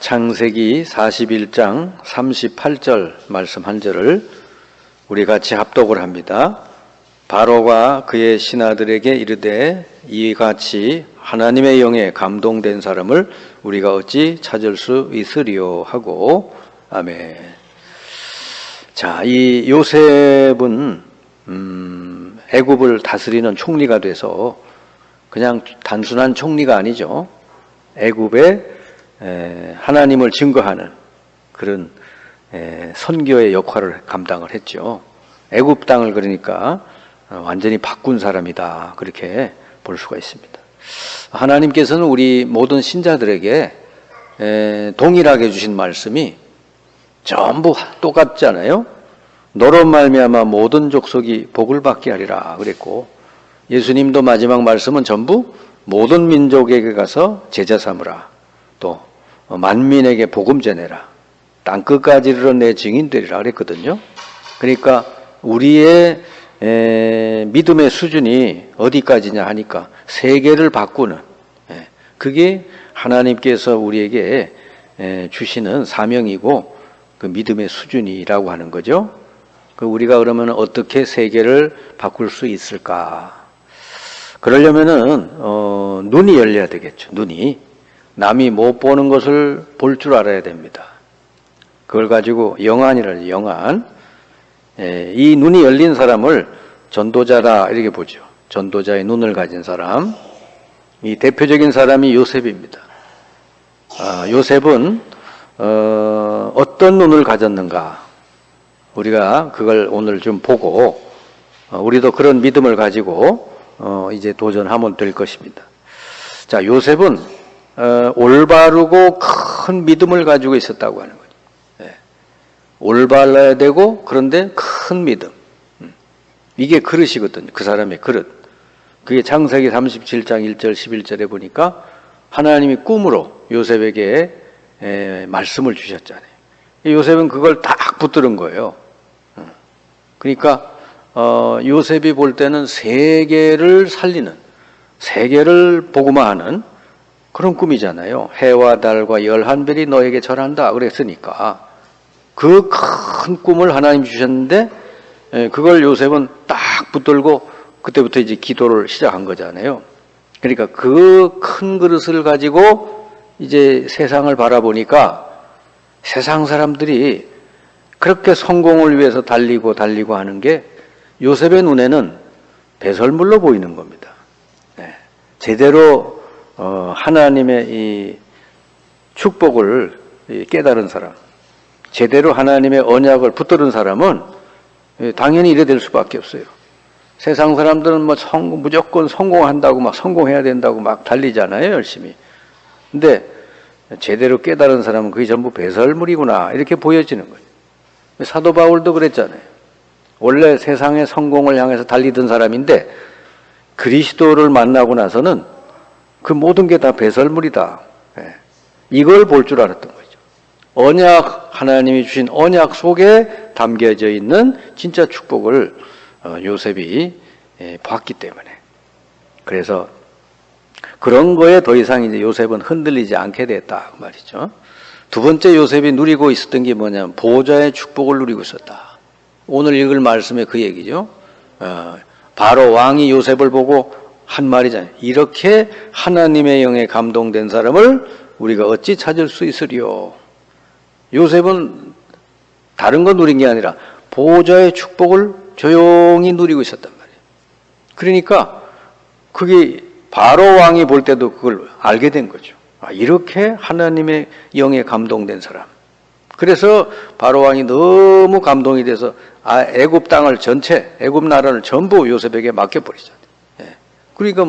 창세기 41장 38절 말씀 한 절을 우리 같이 합독을 합니다. 바로가 그의 신하들에게 이르되 이같이 하나님의 영에 감동된 사람을 우리가 어찌 찾을 수 있으리요 하고. 아멘. 자, 이 요셉은 애굽을 다스리는 총리가 돼서 그냥 단순한 총리가 아니죠. 애굽에 하나님을 증거하는 그런 선교의 역할을 감당을 했죠. 애굽 땅을 그러니까 완전히 바꾼 사람이다, 그렇게 볼 수가 있습니다. 하나님께서는 우리 모든 신자들에게 동일하게 주신 말씀이 전부 똑같잖아요. 너로 말미암아 모든 족속이 복을 받게 하리라 그랬고, 예수님도 마지막 말씀은 전부 모든 민족에게 가서 제자 삼으라, 또 만민에게 복음 전해라, 땅끝까지 이르러 내 증인 되리라 그랬거든요. 그러니까 우리의 믿음의 수준이 어디까지냐 하니까 세계를 바꾸는, 그게 하나님께서 우리에게 주시는 사명이고 그 믿음의 수준이라고 하는 거죠. 우리가 그러면 어떻게 세계를 바꿀 수 있을까? 그러려면은 눈이 열려야 되겠죠. 눈이. 남이 못 보는 것을 볼 줄 알아야 됩니다. 그걸 가지고 영안이라는 영안. 이 눈이 열린 사람을 전도자라 이렇게 보죠. 전도자의 눈을 가진 사람. 이 대표적인 사람이 요셉입니다. 요셉은 어떤 눈을 가졌는가? 우리가 그걸 오늘 좀 보고 우리도 그런 믿음을 가지고 이제 도전하면 될 것입니다. 자, 요셉은 올바르고 큰 믿음을 가지고 있었다고 하는 거죠. 올바라야 되고 그런데 큰 믿음. 이게 그릇이거든요. 그 사람의 그릇. 그게 창세기 37장 1절 11절에 보니까 하나님이 꿈으로 요셉에게 말씀을 주셨잖아요. 요셉은 그걸 딱 붙들은 거예요. 그러니까 요셉이 볼 때는 세계를 살리는, 세계를 복음화하는 그런 꿈이잖아요. 해와 달과 11별이 너에게 절한다 그랬으니까 그 큰 꿈을 하나님 주셨는데 그걸 요셉은 딱 붙들고 그때부터 이제 기도를 시작한 거잖아요. 그러니까 그 큰 그릇을 가지고 이제 세상을 바라보니까 세상 사람들이 그렇게 성공을 위해서 달리고 하는 게 요셉의 눈에는 배설물로 보이는 겁니다. 제대로 하나님의 이 축복을 깨달은 사람, 제대로 하나님의 언약을 붙들은 사람은 당연히 이래 될 수밖에 없어요. 세상 사람들은 무조건 성공한다고 막 성공해야 된다고 막 달리잖아요, 열심히. 근데 제대로 깨달은 사람은 그게 전부 배설물이구나, 이렇게 보여지는 거예요. 사도 바울도 그랬잖아요. 원래 세상의 성공을 향해서 달리던 사람인데 그리스도를 만나고 나서는 그 모든 게 다 배설물이다. 이걸 볼 줄 알았던 거죠. 언약, 하나님이 주신 언약 속에 담겨져 있는 진짜 축복을 요셉이 봤기 때문에. 그래서 그런 거에 더 이상 이제 요셉은 흔들리지 않게 됐다, 그 말이죠. 두 번째 요셉이 누리고 있었던 게 뭐냐면 보좌의 축복을 누리고 있었다. 오늘 읽을 말씀에 그 얘기죠. 바로 왕이 요셉을 보고 한 말이잖아요. 이렇게 하나님의 영에 감동된 사람을 우리가 어찌 찾을 수 있으리요. 요셉은 다른 거 누린 게 아니라 보좌의 축복을 조용히 누리고 있었단 말이에요. 그러니까 그게 바로 왕이 볼 때도 그걸 알게 된 거죠. 이렇게 하나님의 영에 감동된 사람. 그래서 바로 왕이 너무 감동이 돼서 애굽 땅을 전체, 애굽 나라를 전부 요셉에게 맡겨버리잖아요. 그러니까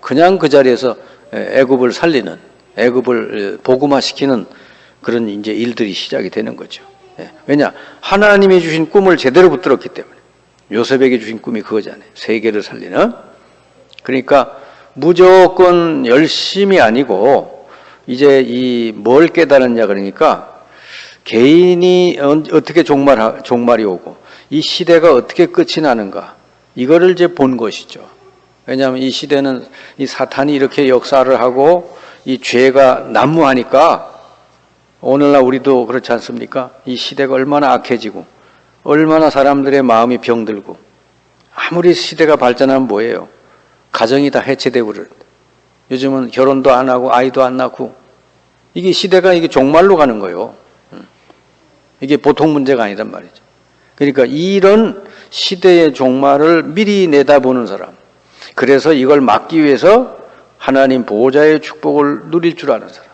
그냥 그 자리에서 애굽을 살리는, 애굽을 복음화시키는 그런 이제 일들이 시작이 되는 거죠. 왜냐? 하나님이 주신 꿈을 제대로 붙들었기 때문에. 요셉에게 주신 꿈이 그거잖아요. 세계를 살리는. 그러니까 무조건 열심히 아니고 이제 뭘 깨달았냐 그러니까 개인이 어떻게 종말이 오고 이 시대가 어떻게 끝이 나는가, 이거를 이제 본 것이죠. 왜냐하면 이 시대는 이 사탄이 이렇게 역사를 하고 이 죄가 난무하니까 오늘날 우리도 그렇지 않습니까? 이 시대가 얼마나 악해지고 얼마나 사람들의 마음이 병들고 아무리 시대가 발전하면 뭐예요? 가정이 다 해체되고 그러는데 요즘은 결혼도 안 하고 아이도 안 낳고 이게 시대가 이게 종말로 가는 거예요. 이게 보통 문제가 아니란 말이죠. 그러니까 이런 시대의 종말을 미리 내다보는 사람, 그래서 이걸 막기 위해서 하나님 보호자의 축복을 누릴 줄 아는 사람,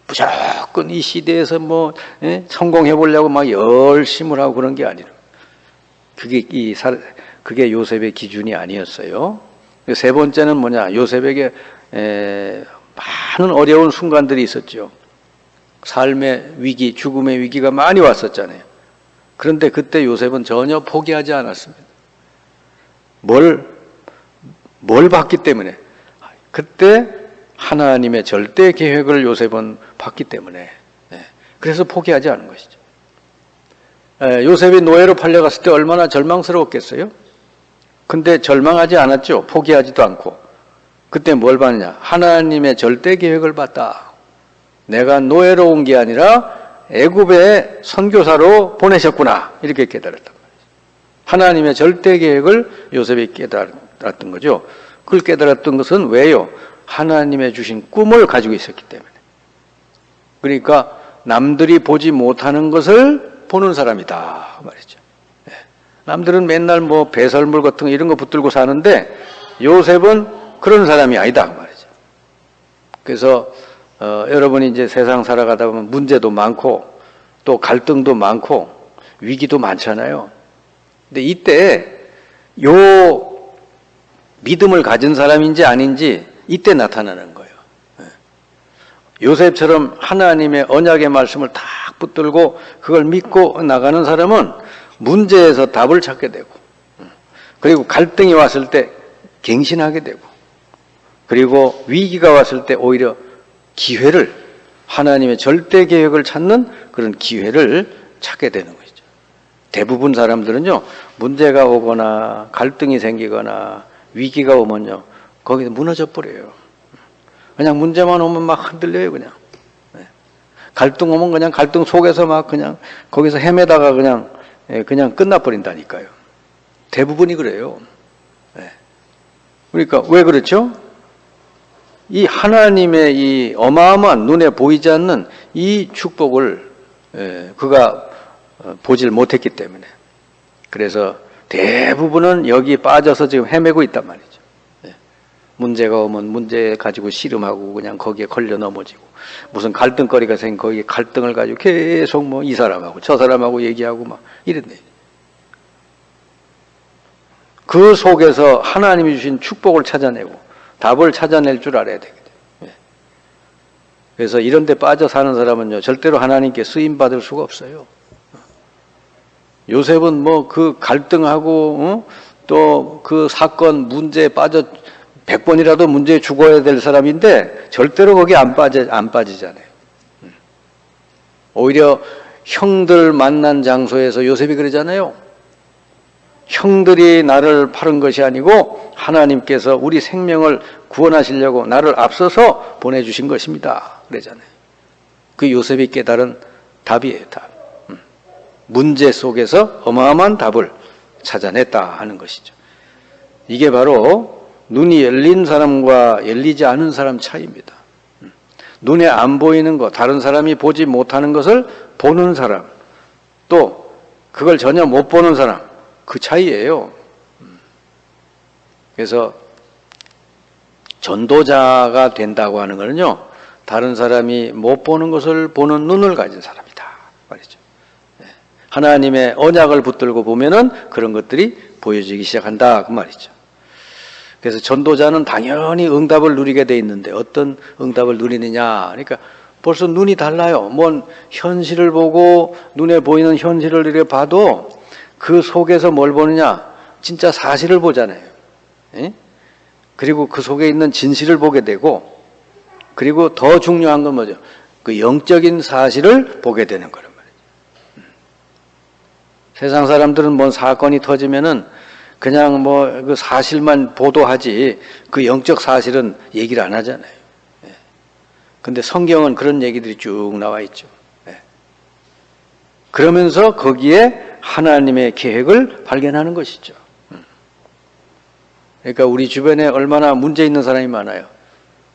무조건 이 시대에서 성공해 보려고 막 열심을 하고 그런 게 아니라 그게 요셉의 기준이 아니었어요. 세 번째는 뭐냐? 요셉에게 많은 어려운 순간들이 있었죠. 삶의 위기, 죽음의 위기가 많이 왔었잖아요. 그런데 그때 요셉은 전혀 포기하지 않았습니다. 뭘 봤기 때문에? 그때 하나님의 절대 계획을 요셉은 봤기 때문에, 그래서 포기하지 않은 것이죠. 요셉이 노예로 팔려갔을 때 얼마나 절망스러웠겠어요? 근데 절망하지 않았죠. 포기하지도 않고. 그때 뭘 봤냐? 하나님의 절대 계획을 봤다. 내가 노예로 온 게 아니라 애굽의 선교사로 보내셨구나. 이렇게 깨달았단 말이죠. 하나님의 절대 계획을 요셉이 깨달았던 거죠. 그걸 깨달았던 것은 왜요? 하나님의 주신 꿈을 가지고 있었기 때문에. 그러니까 남들이 보지 못하는 것을 보는 사람이다 말이죠. 남들은 맨날 배설물 같은 거 이런 거 붙들고 사는데 요셉은 그런 사람이 아니다 말이죠. 그래서 여러분이 이제 세상 살아가다 보면 문제도 많고 또 갈등도 많고 위기도 많잖아요. 근데 이때 요 믿음을 가진 사람인지 아닌지 이때 나타나는 거예요. 요셉처럼 하나님의 언약의 말씀을 딱 붙들고 그걸 믿고 나가는 사람은 문제에서 답을 찾게 되고, 그리고 갈등이 왔을 때 갱신하게 되고, 그리고 위기가 왔을 때 오히려 기회를, 하나님의 절대 계획을 찾는 그런 기회를 찾게 되는 것이죠. 대부분 사람들은요, 문제가 오거나 갈등이 생기거나 위기가 오면요, 거기서 무너져 버려요. 그냥 문제만 오면 막 흔들려요, 그냥. 갈등 오면 그냥 갈등 속에서 막 그냥 거기서 헤매다가 그냥 끝나버린다니까요. 대부분이 그래요. 그러니까 왜 그렇죠? 이 하나님의 이 어마어마한 눈에 보이지 않는 이 축복을 그가 보질 못했기 때문에. 그래서 대부분은 여기 빠져서 지금 헤매고 있단 말이죠. 문제가 오면 문제 가지고 씨름하고 그냥 거기에 걸려 넘어지고, 무슨 갈등거리가 생긴 거기에 갈등을 가지고 계속 이 사람하고 저 사람하고 얘기하고 막 이랬네. 그 속에서 하나님이 주신 축복을 찾아내고 답을 찾아낼 줄 알아야 되거든요. 그래서 이런 데 빠져 사는 사람은요, 절대로 하나님께 쓰임 받을 수가 없어요. 요셉은 그 갈등하고 또 그 사건 문제에 빠져 100번이라도 문제에 죽어야 될 사람인데 절대로 거기 안 빠지잖아요. 오히려 형들 만난 장소에서 요셉이 그러잖아요. 형들이 나를 팔은 것이 아니고 하나님께서 우리 생명을 구원하시려고 나를 앞서서 보내주신 것입니다. 그러잖아요. 그 요셉이 깨달은 답이에요, 답. 문제 속에서 어마어마한 답을 찾아냈다 하는 것이죠. 이게 바로 눈이 열린 사람과 열리지 않은 사람 차이입니다. 눈에 안 보이는 것, 다른 사람이 보지 못하는 것을 보는 사람, 또 그걸 전혀 못 보는 사람, 그 차이예요. 그래서 전도자가 된다고 하는 것은요, 다른 사람이 못 보는 것을 보는 눈을 가진 사람이다 말이죠. 하나님의 언약을 붙들고 보면은 그런 것들이 보여지기 시작한다 그 말이죠. 그래서 전도자는 당연히 응답을 누리게 돼 있는데 어떤 응답을 누리느냐? 그러니까 벌써 눈이 달라요. 현실을 보고 눈에 보이는 현실을 이렇게 봐도 그 속에서 뭘 보느냐? 진짜 사실을 보잖아요. 그리고 그 속에 있는 진실을 보게 되고, 그리고 더 중요한 건 뭐죠? 그 영적인 사실을 보게 되는 거란 말이죠. 세상 사람들은 뭔 사건이 터지면은 그냥 그 사실만 보도하지 그 영적 사실은 얘기를 안 하잖아요. 근데 성경은 그런 얘기들이 쭉 나와 있죠. 네. 그러면서 거기에 하나님의 계획을 발견하는 것이죠. 그러니까 우리 주변에 얼마나 문제 있는 사람이 많아요.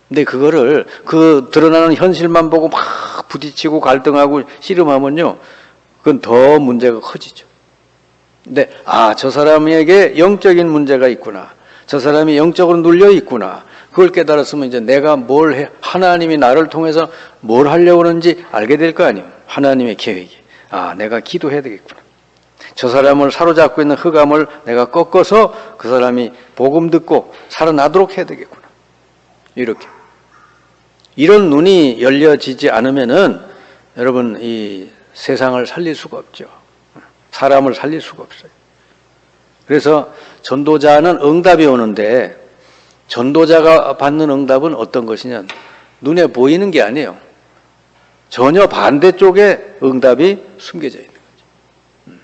근데 그거를 그 드러나는 현실만 보고 막 부딪히고 갈등하고 씨름하면요, 그건 더 문제가 커지죠. 근데 저 사람에게 영적인 문제가 있구나, 저 사람이 영적으로 눌려 있구나, 그걸 깨달았으면 이제 내가 뭘 해, 하나님이 나를 통해서 뭘 하려고 하는지 알게 될 거 아니에요. 하나님의 계획이. 내가 기도해야 되겠구나. 저 사람을 사로잡고 있는 흑암을 내가 꺾어서 그 사람이 복음 듣고 살아나도록 해야 되겠구나. 이렇게. 이런 눈이 열려지지 않으면은 여러분 이 세상을 살릴 수가 없죠. 사람을 살릴 수가 없어요. 그래서 전도자는 응답이 오는데 전도자가 받는 응답은 어떤 것이냐? 눈에 보이는 게 아니에요. 전혀 반대쪽에 응답이 숨겨져 있는 거죠.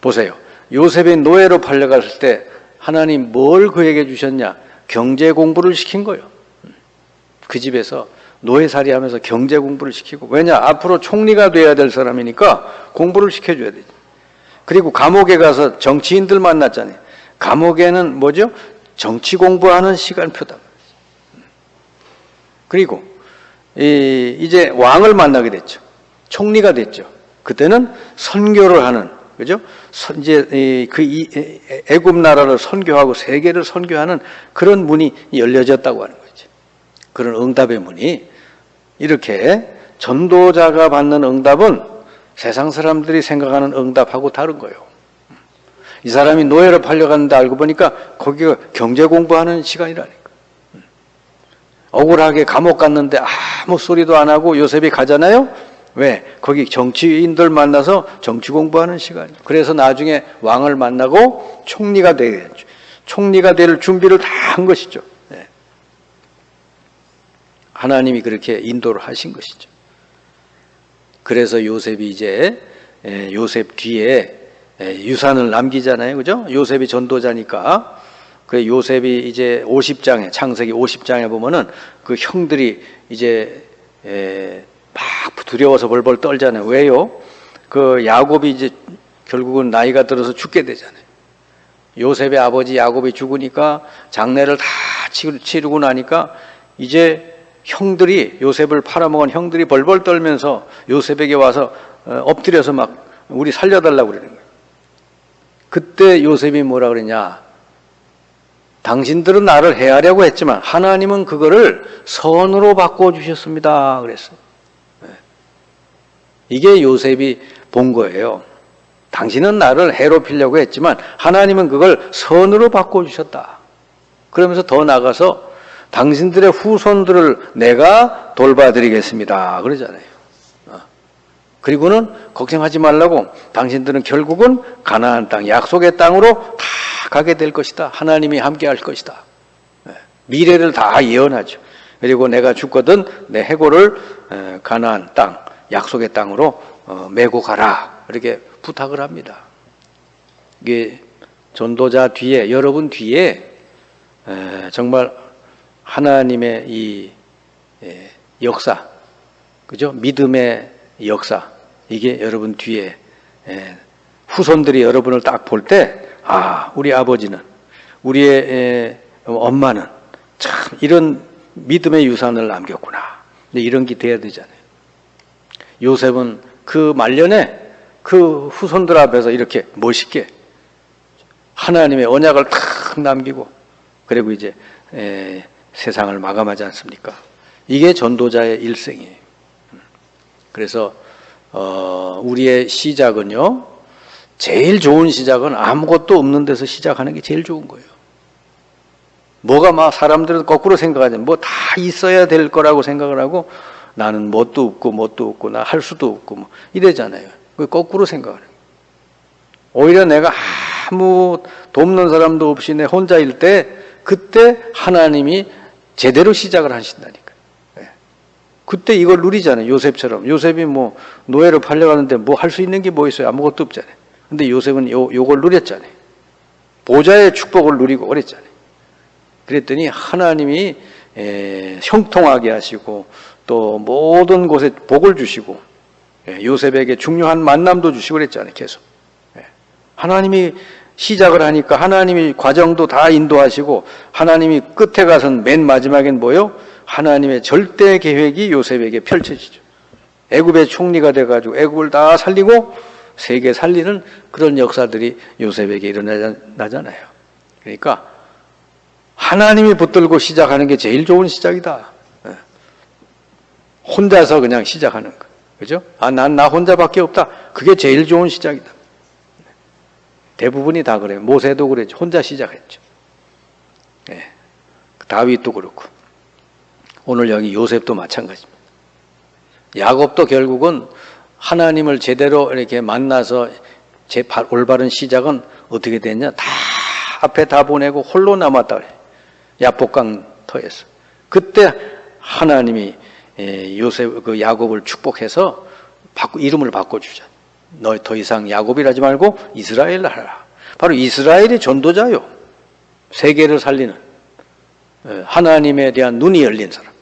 보세요. 요셉이 노예로 팔려갔을 때 하나님 뭘 그에게 주셨냐? 경제 공부를 시킨 거예요. 그 집에서 노예살이 하면서 경제 공부를 시키고, 왜냐? 앞으로 총리가 돼야 될 사람이니까 공부를 시켜줘야 되지. 그리고 감옥에 가서 정치인들 만났잖아요. 감옥에는 뭐죠? 정치 공부하는 시간표다. 그리고 이제 왕을 만나게 됐죠. 총리가 됐죠. 그때는 선교를 하는, 그죠? 이제 애굽 나라를 선교하고 세계를 선교하는 그런 문이 열려졌다고 하는 거죠. 그런 응답의 문이. 이렇게 전도자가 받는 응답은 세상 사람들이 생각하는 응답하고 다른 거예요. 이 사람이 노예로 팔려갔는데 알고 보니까 거기가 경제 공부하는 시간이라니까. 억울하게 감옥 갔는데 아무 소리도 안 하고 요셉이 가잖아요. 왜? 거기 정치인들 만나서 정치 공부하는 시간이에요. 그래서 나중에 왕을 만나고 총리가 되겠죠. 총리가 될 준비를 다 한 것이죠. 네. 하나님이 그렇게 인도를 하신 것이죠. 그래서 요셉이 이제 요셉 뒤에 유산을 남기잖아요. 그죠? 요셉이 전도자니까. 그 요셉이 이제 50장에, 창세기 50장에 보면은 그 형들이 이제 막 두려워서 벌벌 떨잖아요. 왜요? 그 야곱이 이제 결국은 나이가 들어서 죽게 되잖아요. 요셉의 아버지 야곱이 죽으니까 장례를 다 치르고 나니까 이제 형들이, 요셉을 팔아먹은 형들이 벌벌 떨면서 요셉에게 와서 엎드려서 막 우리 살려달라고 그러는 거예요. 그때 요셉이 뭐라 그러냐? 당신들은 나를 해하려고 했지만 하나님은 그거를 선으로 바꿔주셨습니다. 그랬어요. 이게 요셉이 본 거예요. 당신은 나를 해롭히려고 했지만 하나님은 그걸 선으로 바꿔주셨다. 그러면서 더 나가서 당신들의 후손들을 내가 돌봐드리겠습니다. 그러잖아요. 그리고는 걱정하지 말라고, 당신들은 결국은 가나안 땅, 약속의 땅으로 다 가게 될 것이다. 하나님이 함께 할 것이다. 미래를 다 예언하죠. 그리고 내가 죽거든 내 해골을 가나안 땅, 약속의 땅으로 메고 가라. 이렇게 부탁을 합니다. 이게 전도자 뒤에, 여러분 뒤에 정말 하나님의 이 역사, 그죠? 믿음의 역사, 이게 여러분 뒤에 후손들이 여러분을 딱 볼 때, 우리 아버지는, 우리의 엄마는 참 이런 믿음의 유산을 남겼구나. 이런 게 돼야 되잖아요. 요셉은 그 말년에 그 후손들 앞에서 이렇게 멋있게 하나님의 언약을 탁 남기고, 그리고 이제 세상을 마감하지 않습니까? 이게 전도자의 일생이에요. 그래서 우리의 시작은요, 제일 좋은 시작은 아무것도 없는 데서 시작하는 게 제일 좋은 거예요. 뭐가 막 사람들은 거꾸로 생각하잖아요. 뭐 다 있어야 될 거라고 생각을 하고, 나는 뭣도 없고 나 할 수도 없고 뭐 이래잖아요. 그 거꾸로 생각을 해요. 오히려 내가 아무 돕는 사람도 없이 내 혼자일 때, 그때 하나님이 제대로 시작을 하신다니까요. 그때 이걸 누리잖아요. 요셉처럼. 요셉이 뭐 노예로 팔려가는데 뭐 할 수 있는 게 뭐 있어요? 아무것도 없잖아요. 근데 요셉은 요걸 누렸잖아요. 보좌의 축복을 누리고 그랬잖아요. 그랬더니 하나님이 형통하게 하시고, 또 모든 곳에 복을 주시고 요셉에게 중요한 만남도 주시고 그랬잖아요. 계속. 하나님이 시작을 하니까 하나님이 과정도 다 인도하시고 하나님이 끝에 가서는 맨 마지막엔 뭐요? 하나님의 절대 계획이 요셉에게 펼쳐지죠. 애굽의 총리가 돼가지고 애굽을 다 살리고 세계 살리는 그런 역사들이 요셉에게 일어나잖아요. 그러니까 하나님이 붙들고 시작하는 게 제일 좋은 시작이다. 혼자서 그냥 시작하는 거. 그죠? 난 나 혼자밖에 없다. 그게 제일 좋은 시작이다. 대부분이 다 그래요. 모세도 그랬죠. 혼자 시작했죠. 다윗도 그렇고. 오늘 여기 요셉도 마찬가지입니다. 야곱도 결국은 하나님을 제대로 이렇게 만나서 올바른 시작은 어떻게 됐냐? 다 앞에 다 보내고 홀로 남았다 그래요. 야복강 터에서. 그때 하나님이 야곱을 축복해서 이름을 바꿔주자. 너 더 이상 야곱이라지 말고 이스라엘 하라. 바로 이스라엘이 전도자요. 세계를 살리는 하나님에 대한 눈이 열린 사람.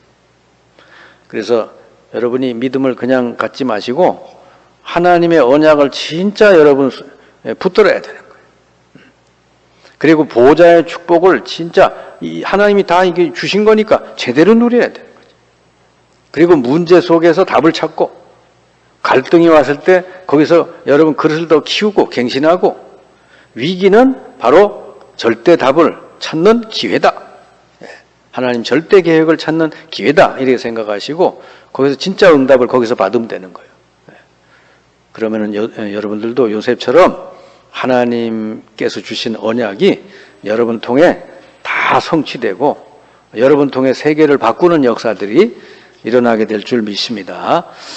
그래서 여러분이 믿음을 그냥 갖지 마시고 하나님의 언약을 진짜 여러분 붙들어야 되는 거예요. 그리고 보호자의 축복을 진짜 하나님이 다 이게 주신 거니까 제대로 누려야 되는 거죠. 그리고 문제 속에서 답을 찾고 갈등이 왔을 때 거기서 여러분 그릇을 더 키우고 갱신하고 위기는 바로 절대 답을 찾는 기회다. 하나님 절대 계획을 찾는 기회다. 이렇게 생각하시고 거기서 진짜 응답을 거기서 받으면 되는 거예요. 그러면은 여러분들도 요셉처럼 하나님께서 주신 언약이 여러분 통해 다 성취되고 여러분 통해 세계를 바꾸는 역사들이 일어나게 될 줄 믿습니다.